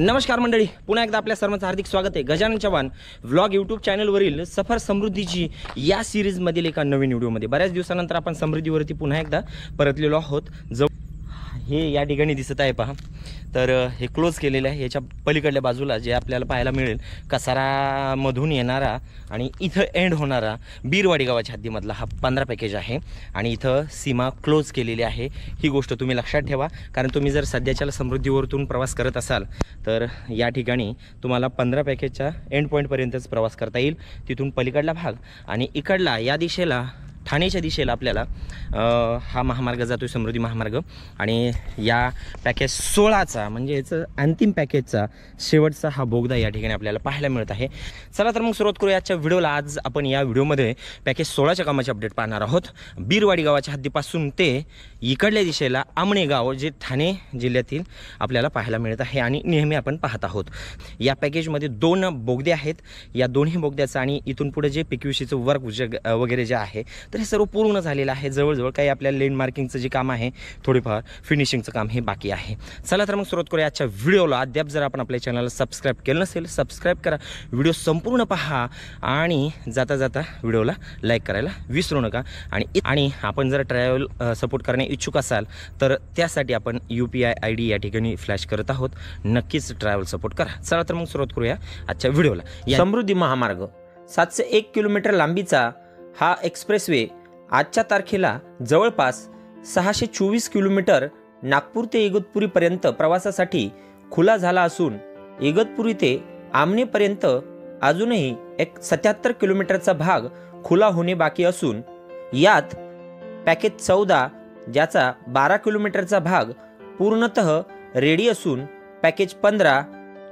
नमस्कार मंडळी, पुन्हा एकदा आपल्या सर्वांचं हार्दिक स्वागत आहे गजानन चव्हाण व्लॉग यूट्यूब चॅनलवरील सफर समृद्धीची या सिरीजमधील एका नवीन व्हिडिओमध्ये। बऱ्याच दिवसानंतर आपण समृद्धीवरती पुन्हा एकदा परतलेलो आहोत। हे या ठिकाणी दिसत आहे पहा, तर हे क्लोज केलेलं आहे। याच्या पलीकडल्या बाजूला जे आपल्याला पाहायला मिळेल कसारामधून येणारा आणि इथं एंड होणारा बीरवाडी गावाच्या हद्दीमधला हा 15 पॅकेज आहे आणि इथं सीमा क्लोज केलेली आहे। ही गोष्ट तुम्ही लक्षात ठेवा, कारण तुम्ही जर सध्याच्या समृद्धीवरतून प्रवास करत असाल तर या ठिकाणी तुम्हाला 15 पॅकेजच्या एंड पॉईंटपर्यंतच प्रवास करता येईल। तिथून पलीकडला भाग आणि इकडला या दिशेला ठाणेच्या दिशेला आपल्याला हा महामार्ग जातो, समृद्धी महामार्ग। आणि या पॅकेज 16चा म्हणजे याचं अंतिम पॅकेजचा शेवटचा हा बोगदा या ठिकाणी आपल्याला पाहायला मिळत आहे। चला तर मग सुरुवात करूया आजच्या व्हिडिओला। आज आपण या व्हिडिओमध्ये पॅकेज 16च्या कामाचे अपडेट पाहणार आहोत। बीरवाडी गावाच्या हद्दीपासून ते इकडल्या दिशेला आमणे गाव जे ठाणे जिल्ह्यातील आपल्याला पाहायला मिळत आहे आणि नेहमी आपण पाहत आहोत। या पॅकेजमध्ये 2 बोगदे आहेत। या दोन्ही बोगद्याचं आणि इथून पुढे जे PQCचं वर्क वगैरे जे आहे तर हे सर्व पूर्ण झालेलं आहे। जवळजवळ काही आपल्या लेन मार्किंगचं जे काम आहे, थोडीफार फिनिशिंगचं काम हे बाकी आहे। चला तर मग सुरुवात करूया आजच्या व्हिडिओला। अद्याप जर आपण आपल्या चॅनलला सबस्क्राईब केलं नसेल, सबस्क्राईब करा, व्हिडिओ संपूर्ण पहा आणि जाता जाता व्हिडिओला लाईक करायला विसरू नका। आणि आपण जर ट्रॅव्हल सपोर्ट करणे इच्छुक असाल तर त्यासाठी आपण UPI ID या ठिकाणी फ्लॅश करत आहोत। नक्कीच ट्रॅव्हल सपोर्ट करा। चला तर मग सुरुवात करूया आजच्या व्हिडिओला। समृद्धी महामार्ग 701 किलोमीटर लांबीचा हा एक्सप्रेसवे आजच्या तारखेला जवळपास 624 किलोमीटर नागपूर ते इगतपुरीपर्यंत प्रवासासाठी खुला झाला असून इगतपुरी ते आमनेपर्यंत अजूनही एक 77 किलोमीटरचा भाग खुला होणे बाकी असून यात पॅकेज 14 ज्याचा 12 किलोमीटरचा भाग पूर्णतः रेडी असून पॅकेज 15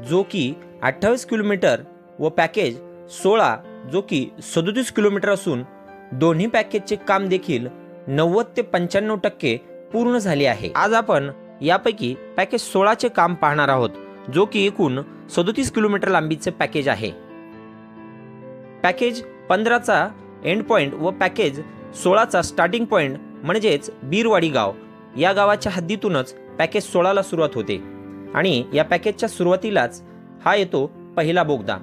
जो की 28 किलोमीटर व पॅकेज 16 जो की 37 किलोमीटर असून दोन्ही पॅकेजचे काम देखील 90 ते 95% पूर्ण झाले आहे। आज आपण यापैकी पॅकेज 16चे काम पाहणार आहोत, जो की एकूण 37 किलोमीटर लांबीचे पॅकेज आहे। पॅकेज 15चा एंड पॉइंट व पॅकेज 16चा स्टार्टिंग पॉइंट म्हणजेच बीरवाडी गाव या गावाच्या हद्दीतूनच पॅकेज 16ला सुरुवात होते आणि या पॅकेजच्या सुरुवातीलाच हा येतो पहिला बोगदा।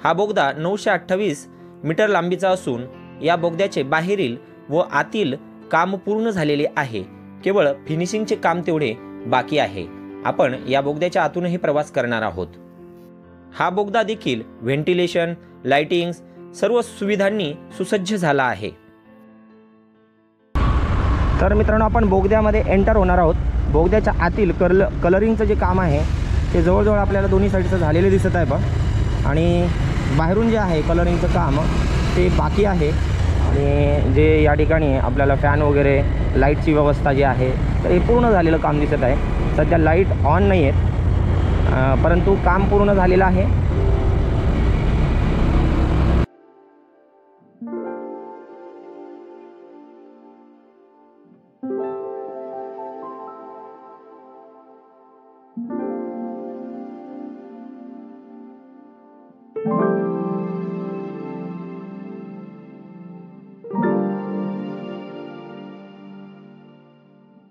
हा बोगदा 928 मीटर लांबीचा असून या बोगद्याचे बाहेरील व आतील काम पूर्ण झालेले आहे। केवळ फिनिशिंगचे काम तेवढे बाकी आहे। आपण या बोगद्याच्या आतूनही प्रवास करणार आहोत। हा बोगदा देखील व्हेंटिलेशन, लाइटिंग सर्व सुविधांनी सुसज्ज झाला आहे। तर मित्रांनो, आपण बोगद्यामध्ये एंटर होणार आहोत। बोगद्याच्या आतील कलरिंगचं जे काम आहे ते जवळजवळ आपल्याला दोन्ही साईडचं झालेले दिसत आहे बघ, आणि बाहेरून जे आहे कलरिंगचं काम ते बाकी आहे। आणि जे या ठिकाणी आपल्याला फॅन वगैरे लाईटची व्यवस्था जी आहे तर हे पूर्ण झालेलं काम दिसत आहे। सध्या लाईट ऑन नाही आहेत, परंतु काम पूर्ण झालेलं आहे।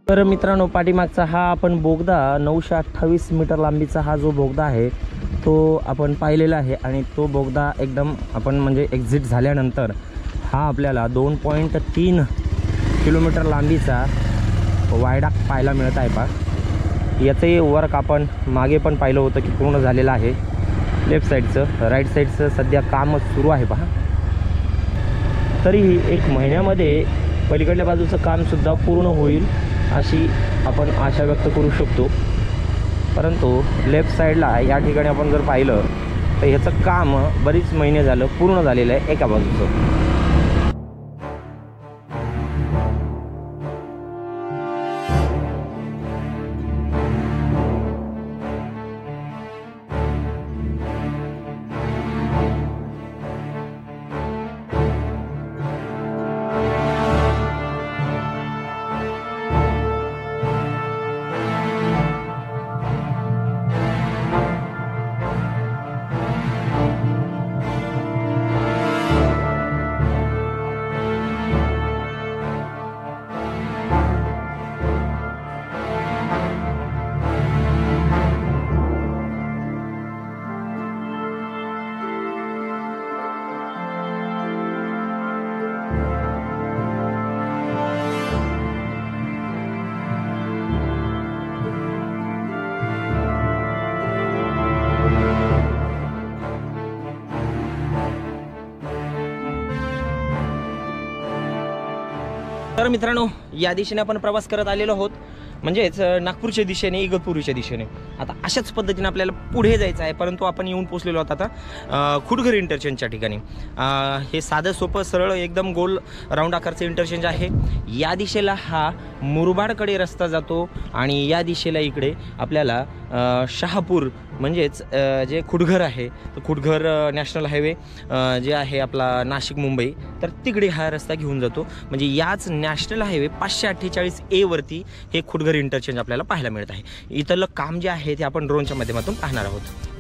तर मित्रांनो, पाठीमागचा हा आपण बोगदा 928 मीटर लांबीचा हा जो बोगदा आहे तो आपण पाहिलेला आहे आणि तो बोगदा एकदम आपण म्हणजे एक्झिट झाल्यानंतर हा आपल्याला 2.3 किलोमीटर लांबीचा वायडाक्ट पाहायला मिळत आहे पहा। याचंही वर्क आपण मागे पण पाहिलं होतं की पूर्ण झालेलं आहे। लेफ्ट साईडचं, राईट साईडचं सध्या काम सुरू आहे पहा। तरीही 1 महिन्यामध्ये पलीकडल्या बाजूचं कामसुद्धा पूर्ण होईल अशी आपण आशा व्यक्त करू शकतो। परंतु लेफ्ट साईडला या ठिकाणी आपण जर पाहिलं तर ह्याचं काम बरीच महिने झालं पूर्ण झालेलं आहे एका बाजूचं। तर मित्रांनो, या दिशेने आपण प्रवास करत आलेलो आहोत, म्हणजेच नागपूरच्या दिशेने, इगतपुरीच्या दिशेने. आता अशाच पद्धतीने आपल्याला पुढे जायचं आहे, परंतु आपण येऊन पोचलेलो आहोत आता खुडघर इंटरचेंजच्या ठिकाणी. हे साधं सोपं सरळ एकदम गोल राऊंड आकारचं इंटरचेंज आहे. या दिशेला हा मुरबाडकडे रस्ता जातो आणि या दिशेला इकडे आपल्याला शहापूर म्हणजेच जे खुडघर आहे, खुडघर नॅशनल हायवे जे आहे आपला नाशिक मुंबई, तर तिकडे हा रस्ता घेऊन जातो. म्हणजे याच नॅशनल हायवे 548A वरती हे खुडघर इंटरचेंज आपल्याला पाहायला मिळत आहे. इथलं काम जे आहे ते आपण ड्रोनच्या माध्यमातून पाहणार आहोत.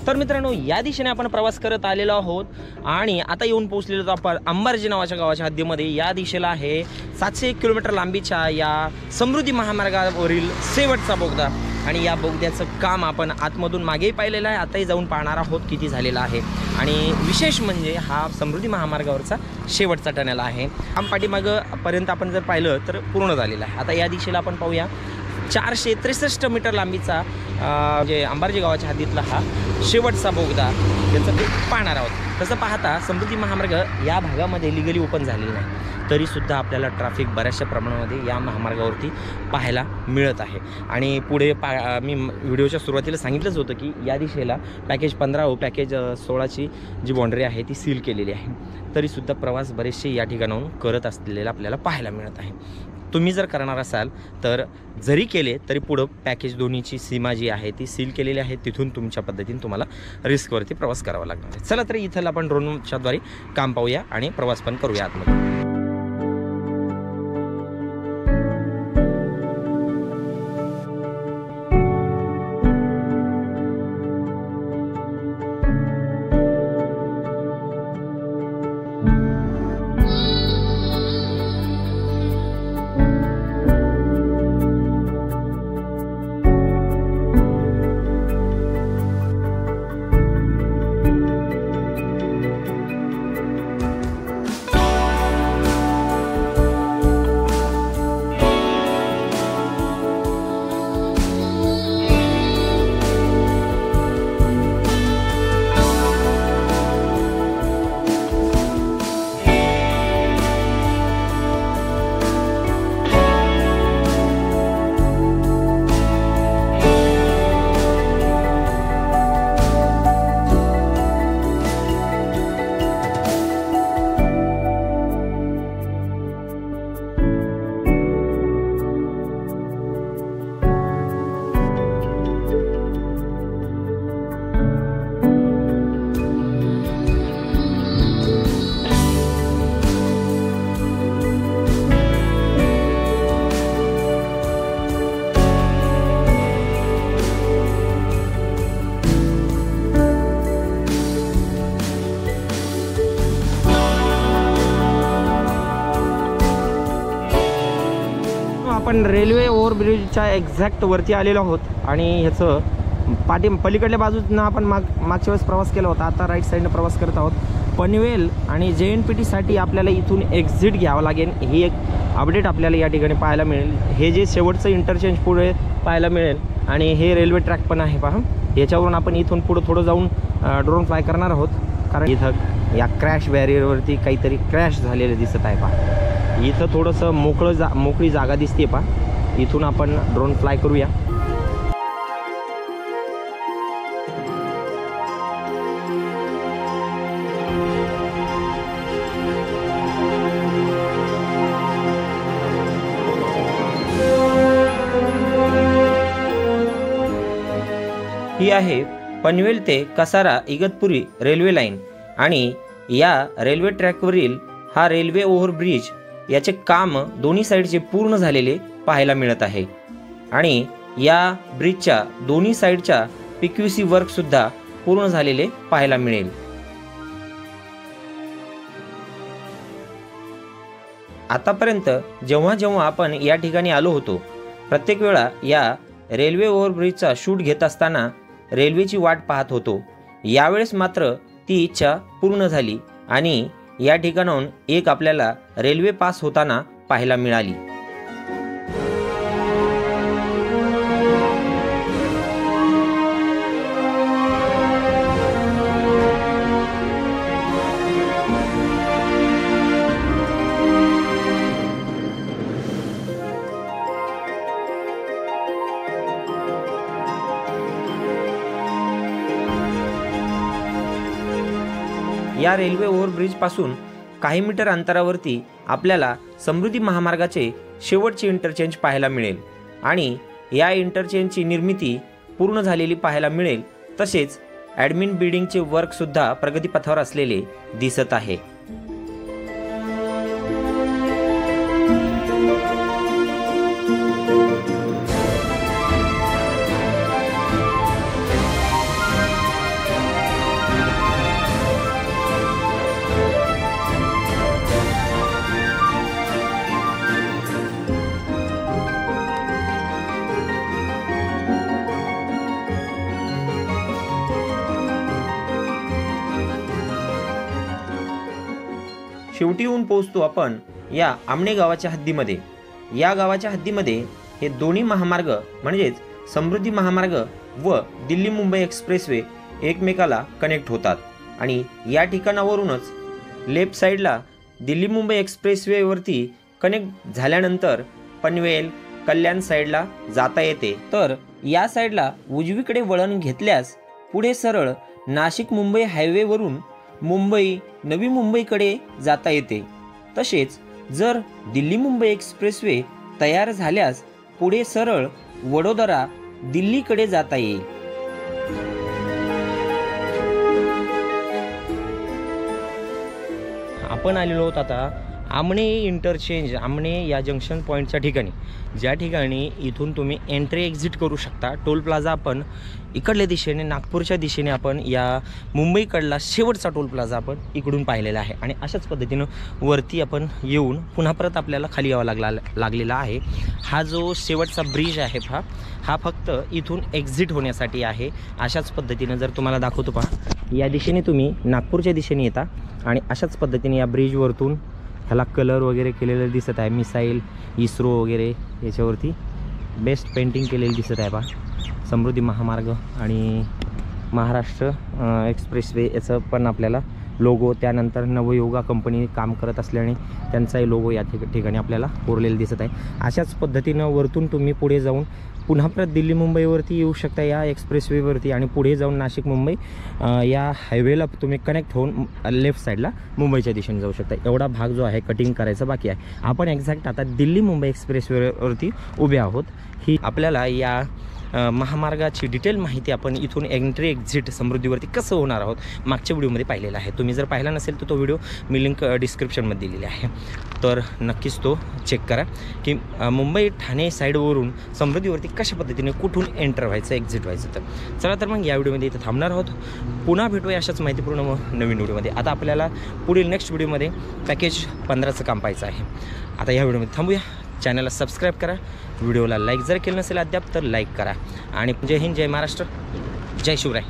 तर मित्रांनो, या दिशेने आपण प्रवास करत आलेलो आहोत आणि आता येऊन पोहोचलेलो आपण अंबार्जी नावाच्या गावाच्या हद्दीमध्ये. या दिशेला आहे 701 किलोमीटर लांबीच्या या समृद्धी महामार्गावरील शेवटचा बोगदा आणि या बोगद्याचं काम आपण आतमधून मागेही पाहिलेलं आहे, आताही जाऊन पाहणार आहोत किती झालेला आहे. आणि विशेष म्हणजे हा समृद्धी महामार्गावरचा शेवटचा टनेल आहे. काम पाठीमागपर्यंत आपण जर पाहिलं तर पूर्ण झालेलं आहे. आता या दिशेला आपण पाहूया 463 मीटर लांबीचा जे अंबार्जी गावाच्या हद्दीतला हा शेवटचा बोगदा, याचं ते पाहणार आहोत. तसं पाहता समृद्धी महामार्ग या भागामध्ये लिगली ओपन झालेला नाही, तरीसुद्धा आपल्याला ट्रॅफिक बऱ्याचशा प्रमाणामध्ये या महामार्गावरती पाहायला मिळत आहे. आणि पुढे मी व्हिडिओच्या सुरुवातीला सांगितलंच होतं की या दिशेला पॅकेज 15 व पॅकेज 16ची जी बाउंड्री आहे ती सील केलेली आहे, तरीसुद्धा प्रवास बरेचसे या ठिकाणाहून करत असलेला आपल्याला पाहायला मिळत आहे. तुम्ही जर करणार असाल तर जरी केले तरी पुढं पॅकेज दोन्हीची सीमा जी आहे ती सील केलेली आहे, तिथून तुमच्या पद्धतीने तुम्हाला रिस्कवरती प्रवास करावा लागणार आहे. चला तर इथं आपण ड्रोनच्याद्वारे काम पाहूया आणि प्रवास पण करूया आतमध्ये. आपण रेल्वे ओव्हरब्रिजच्या एक्झॅक्ट वरती आलेलो आहोत आणि ह्याचं पलीकडल्या बाजूनं आपण मागच्या वेळेस प्रवास केला होता, आता राईट साईडनं प्रवास करत आहोत. पनवेल आणि JNPTसाठी आपल्याला इथून एक्झिट घ्यावं लागेल, ही एक अपडेट आपल्याला या ठिकाणी पाहायला मिळेल. हे जे शेवटचं इंटरचेंज पुढे पाहायला मिळेल आणि हे रेल्वे ट्रॅक पण आहे पहा, याच्यावरून आपण इथून पुढं थोडं जाऊन ड्रोन फ्लाय करणार आहोत. कारण इथं या क्रॅश बॅरियरवरती काहीतरी क्रॅश झालेलं दिसत आहे पहा. इथं थोडंसं मोकळी जागा दिसते पहा, इथून आपण ड्रोन फ्लाय करूया. ही आहे पनवेल ते कसारा इगतपुरी रेल्वे लाईन आणि या रेल्वे ट्रॅकवरील हा रेल्वे ओव्हरब्रिज याचे काम दोन्ही साईडचे पूर्ण झालेले पाहायला मिळत आहे आणि या ब्रिजच्या दोन्ही साईडच्या PQC वर्क सुद्धा पूर्ण झालेले पाहायला मिळेल। आतापर्यंत जेव्हा जेव्हा आपण या ठिकाणी आलो होतो प्रत्येक वेळा या रेल्वे ओव्हरब्रिजचा शूट घेत असताना रेल्वेची वाट पाहत होतो। यावेळेस मात्र ती इच्छा पूर्ण झाली आणि या ठिकाणाहून एक आपल्याला रेल्वे पास होताना पाहायला मिळाली। या रेल्वे ओव्हरब्रिज पासून काही मीटर अंतरावरती आपल्याला समृद्धी महामार्गाचे शेवटचे इंटरचेंज पाहायला मिळेल आणि या इंटरचेंजची निर्मिती पूर्ण झालेली पाहायला मिळेल। तसेच ॲडमिन बिल्डिंगचे वर्क सुद्धा प्रगतीपथावर असलेले दिसत आहे। शेवटी येऊन पोहोचतो आपण या आमणे गावाच्या हद्दीमध्ये। या गावाच्या हद्दीमध्ये हे दोन्ही महामार्ग म्हणजेच समृद्धी महामार्ग व दिल्ली मुंबई एक्सप्रेसवे एकमेकाला कनेक्ट होतात आणि या ठिकाणावरूनच लेफ्ट साईडला दिल्ली मुंबई एक्सप्रेसवेवरती कनेक्ट झाल्यानंतर पनवेल कल्याण साईडला जाता येते। तर या साईडला उजवीकडे वळण घेतल्यास पुढे सरळ नाशिक मुंबई हायवेवरून मुंबई नवी मुंबईकडे जाता येते। तसेच जर दिल्ली मुंबई एक्सप्रेसवे तयार झाल्यास पुढे सरळ वडोदरा दिल्लीकडे जाता येईल। आपण आलेलो आहोत आता आमणे इंटरचेंज आमणे या जंक्शन पॉईंटच्या ठिकाणी, ज्या ठिकाणी इथून तुम्ही एंट्री एक्झिट करू शकता। टोल प्लाझा आपण इकडल्या दिशेने नागपूरच्या दिशेने आपण या मुंबईकडला शेवटचा टोल प्लाझा आपण इकडून पाहिलेला आहे आणि अशाच पद्धतीनं वरती आपण येऊन पुन्हा परत आपल्याला खाली यावं लागलेला आहे। हा जो शेवटचा ब्रिज आहे हा फक्त इथून एक्झिट होण्यासाठी आहे। अशाच पद्धतीनं जर तुम्हाला दाखवतो पहा, या दिशेने तुम्ही नागपूरच्या दिशेने येता आणि अशाच पद्धतीने या ब्रिजवरतून ह्याला कलर वगैरे केलेलं दिसत आहे। मिसाईल इस्रो वगैरे याच्यावरती बेस्ट पेंटिंग केलेली दिसत आहे पहा। समृद्धी महामार्ग आणि महाराष्ट्र एक्सप्रेसवे याचं पण आपल्याला लोगो, त्यानंतर नवयोगा कंपनी काम करत असल्याने त्यांचाही लोगो या ठिकाणी आपल्याला कोरलेला दिसत आहे। अशाच पद्धतीनं वरतून तुम्ही पुढे जाऊन पुन्हा परत दिल्ली मुंबईवरती येऊ शकता या एक्सप्रेसवेवरती आणि पुढे जाऊन नाशिक मुंबई या हायवेला तुम्ही कनेक्ट होऊन लेफ्ट साईडला मुंबईच्या दिशेने जाऊ शकता। एवढा भाग जो आहे कटिंग करायचा बाकी आहे। आपण एक्झॅक्ट आता दिल्ली मुंबई एक्सप्रेसवेवरती उभे आहोत। ही आपल्याला या महामार्गाची डिटेल माहिती आपण इथून एंट्री एक्झिट समृद्धीवरती कसं होणार आहोत मागच्या व्हिडिओमध्ये पाहिलेला आहे। तुम्ही जर पाहिला नसेल तर तो व्हिडिओ मी लिंक डिस्क्रिप्शनमध्ये दिलेली आहे, तर नक्कीच तो चेक करा की मुंबई ठाणे साईडवरून समृद्धीवरती कशा पद्धतीने कुठून एंटर व्हायचं एक्झिट व्हायचं। तर चला तर मग या व्हिडिओमध्ये इथं थांबणार आहोत। पुन्हा भेटूया अशाच माहितीपूर्ण नवीन व्हिडिओमध्ये। आता आपल्याला पुढील नेक्स्ट व्हिडिओमध्ये पॅकेज 15चं काम पाहायचं आहे। आता या व्हिडिओमध्ये थांबूया। चॅनलला सबस्क्राईब करा, व्हिडिओला लाईक जर केलं नसेल अद्याप तर लाईक करा आणि जय हिंद, जय महाराष्ट्र, जय शिवराय।